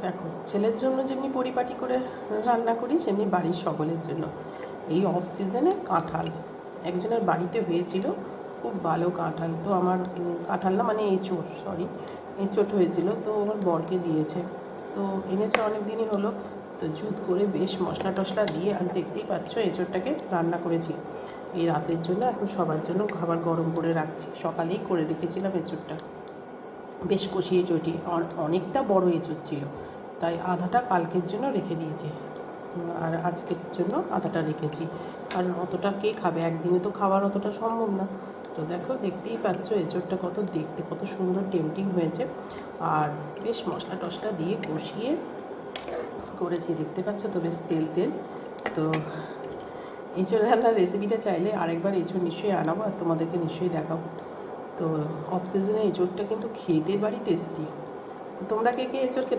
দেখো, ছেলের জন্য যেমনি পরিপাটি করে রান্না করি সেমনি বাড়ির সকলের জন্য। এই অফ সিজনে কাঁঠাল একজনের বাড়িতে হয়েছিল, খুব ভালো কাঁঠাল। তো আমার কাঁঠাল না মানে এঁচোড়, সরি, এঁচোড় হয়েছিল, তো আমার বরকে দিয়েছে। তো এনেছে অনেক দিনই হলো, তো জুত করে বেশ মশলা টশলা দিয়ে, আর দেখতেই পাচ্ছ এঁচোড়টাকে রান্না করেছি এই রাতের জন্য। এখন সবার জন্য খাবার গরম করে রাখছি, সকালেই করে রেখেছিলাম এঁচোড়টা। বেশ কষিয়ে চটি, অনেকটা বড় এঁচোড় ছিল, তাই আধাটা কালকের জন্য রেখে দিয়েছি, আর আজকের জন্য আধাটা রেখেছি। কারণ অতটা কে খাবে, একদিনে তো খাওয়ার অতটা সম্ভব না। তো দেখো, দেখতেই পাচ্ছ এঁচোড়টা কত দেখতে কত সুন্দর টেম্পটিং হয়েছে, আর বেশ মশলা টশলা দিয়ে কষিয়ে করেছি, দেখতে পাচ্ছ তো, বেশ তেল তেল। তো এঁচোড় রান্নার রেসিপিটা চাইলে আরেকবার এঁচোড় নিশ্চয়ই আনাবো আর তোমাদেরকে নিশ্চয়ই দেখাবো। তো অফ সিজনে এঁচোড়টা কিন্তু খেতে বাড়ি টেস্টি। তো তোমরা কে কে এঁচোড় খেতে